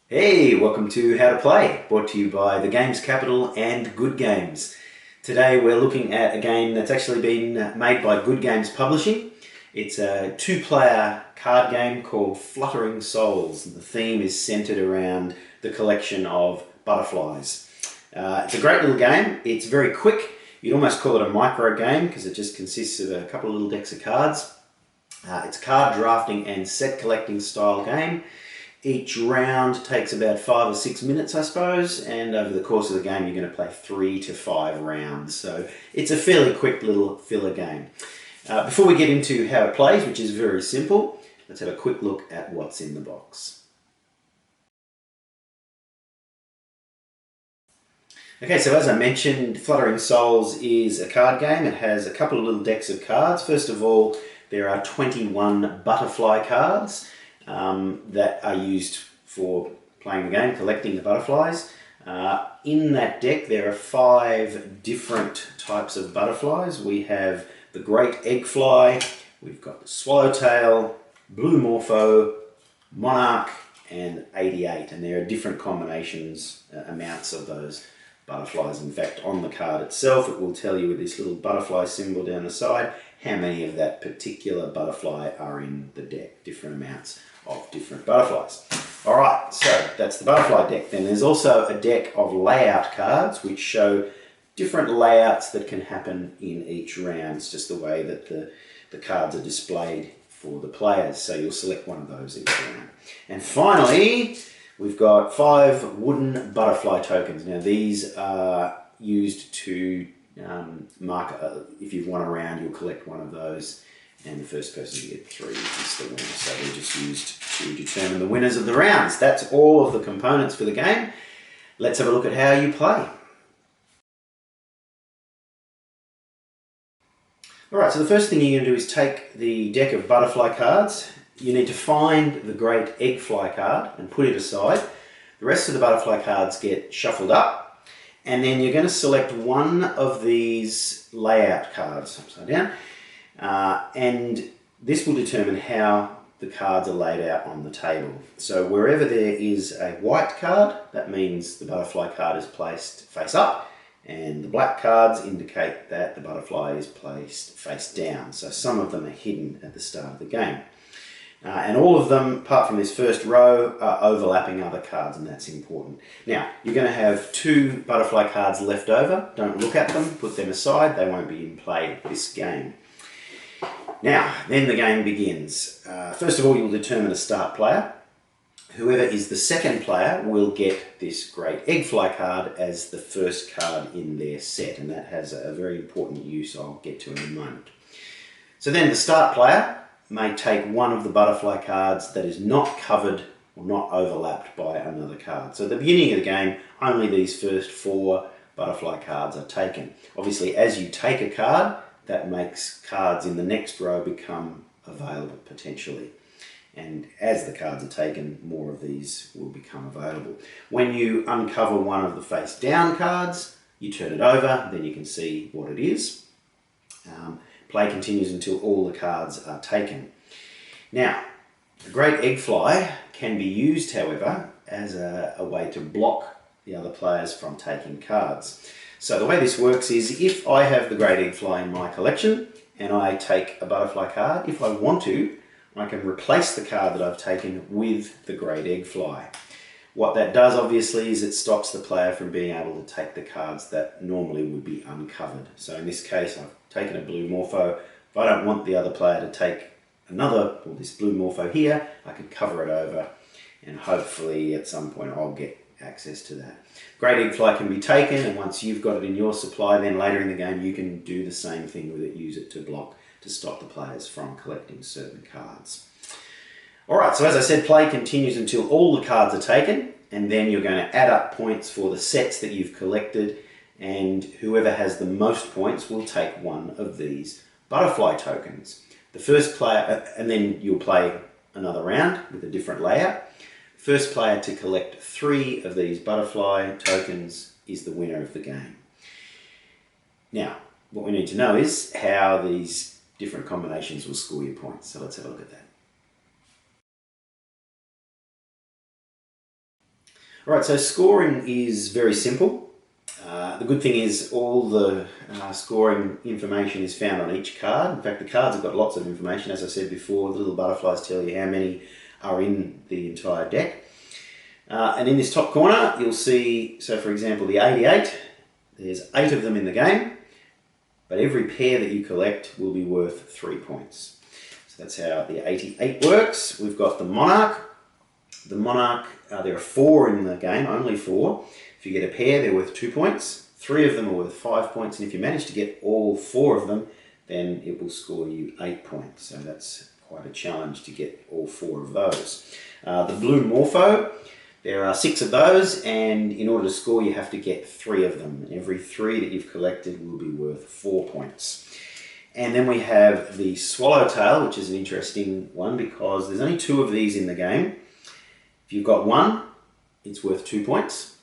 Hey, welcome to How to Play, brought to you by the Games Capital and Good Games. Today we're looking at a game that's actually been made by Good Games Publishing. It's a two-player card game called Fluttering Souls. The theme is centered around the collection of butterflies. It's a great little game. It's very quick. You'd almost call it a micro game because it just consists of a couple of little decks of cards. It's a card drafting and set collecting style game. Each round takes about 5 or 6 minutes, I suppose, and over the course of the game you're going to play 3 to 5 rounds. So it's a fairly quick little filler game. Before we get into how it plays, which is very simple, let's have a quick look at what's in the box. Okay, so as I mentioned, Fluttering Souls is a card game. It has a couple of little decks of cards. First of all, there are 21 butterfly cards that are used for playing the game, collecting the butterflies. In that deck there are 5 different types of butterflies. We have the great egg fly, we've got the swallowtail, blue morpho, monarch, and 88, and there are different combinations, amounts of those butterflies. In fact, on the card itself it will tell you with this little butterfly symbol down the side how many of that particular butterfly are in the deck, different amounts of different butterflies. Alright, so that's the butterfly deck. Then there's also a deck of layout cards which show different layouts that can happen in each round. It's just the way that the cards are displayed for the players, so you'll select one of those each round. And finally, we've got 5 wooden butterfly tokens. Now these are used to mark, if you've won a round, you'll collect one of those, and the first person to get 3 is the winner. So they're just used to determine the winners of the rounds. That's all of the components for the game. Let's have a look at how you play. Alright, so the first thing you're going to do is take the deck of butterfly cards. You need to find the great egg fly card and put it aside. The rest of the butterfly cards get shuffled up, and then you're going to select one of these layout cards upside down, and this will determine how the cards are laid out on the table. So wherever there is a white card, that means the butterfly card is placed face up, and the black cards indicate that the butterfly is placed face down. So some of them are hidden at the start of the game. And all of them, apart from this first row, are overlapping other cards, and that's important. Now, you're going to have 2 butterfly cards left over. Don't look at them, put them aside. They won't be in play this game. Now, then the game begins. First of all, you'll determine a start player. Whoever is the second player will get this great egg fly card as the first card in their set, and that has a very important use I'll get to in a moment. So then the start player may take one of the butterfly cards that is not covered or not overlapped by another card. So at the beginning of the game, only these first 4 butterfly cards are taken. Obviously, as you take a card, that makes cards in the next row become available potentially. And as the cards are taken, more of these will become available. When you uncover one of the face down cards, you turn it over, then you can see what it is. Play continues until all the cards are taken. Now, the great egg fly can be used, however, as a way to block the other players from taking cards. So the way this works is, if I have the great egg fly in my collection and I take a butterfly card, if I want to, I can replace the card that I've taken with the great egg fly. What that does, obviously, is it stops the player from being able to take the cards that normally would be uncovered. So in this case, I've taken a blue morpho. If I don't want the other player to take another, or this blue morpho here, I can cover it over, and hopefully at some point I'll get access to that. Great egg fly can be taken, and once you've got it in your supply, then later in the game you can do the same thing with it, use it to block, to stop the players from collecting certain cards. Alright, so as I said, play continues until all the cards are taken, and then you're going to add up points for the sets that you've collected, and whoever has the most points will take one of these butterfly tokens. The first player, and then you'll play another round with a different layout. First player to collect 3 of these butterfly tokens is the winner of the game. Now, what we need to know is how these different combinations will score you points. So let's have a look at that. Right, so scoring is very simple. The good thing is all the scoring information is found on each card. In fact, the cards have got lots of information. As I said before, the little butterflies tell you how many are in the entire deck. And in this top corner, you'll see, so for example, the 88, there's 8 of them in the game, but every pair that you collect will be worth 3 points. So that's how the 88 works. We've got the Monarch. The Monarch, there are 4 in the game, only 4. If you get a pair, they're worth 2 points. 3 of them are worth 5 points, and if you manage to get all 4 of them, then it will score you 8 points. So that's quite a challenge to get all 4 of those. The Blue Morpho, there are 6 of those, and in order to score, you have to get 3 of them. Every 3 that you've collected will be worth 4 points. And then we have the Swallowtail, which is an interesting one because there's only 2 of these in the game. If you've got 1, it's worth 2 points.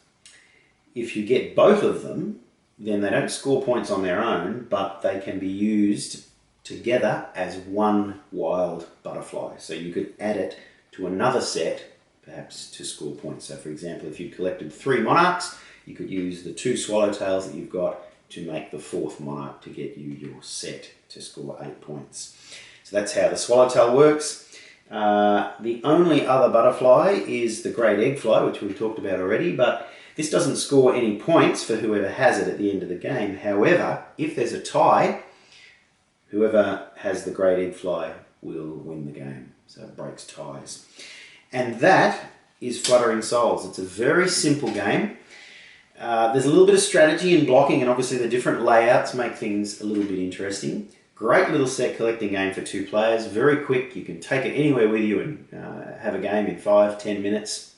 If you get both of them, then they don't score points on their own, but they can be used together as one wild butterfly. So you could add it to another set, perhaps to score points. So for example, if you collected 3 Monarchs, you could use the 2 Swallowtails that you've got to make the 4th Monarch to get you your set to score 8 points. So that's how the Swallowtail works. The only other butterfly is the Great Eggfly, which we've talked about already, but this doesn't score any points for whoever has it at the end of the game. However, if there's a tie, whoever has the Great Eggfly will win the game. So it breaks ties. And that is Fluttering Souls. It's a very simple game. There's a little bit of strategy and blocking, and obviously the different layouts make things a little bit interesting. Great little set collecting game for 2 players. Very quick. You can take it anywhere with you and have a game in 5-10 minutes.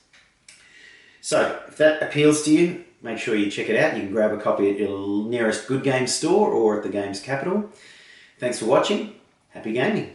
So, if that appeals to you, make sure you check it out. You can grab a copy at your nearest Good Games store or at the Games Capital. Thanks for watching. Happy gaming.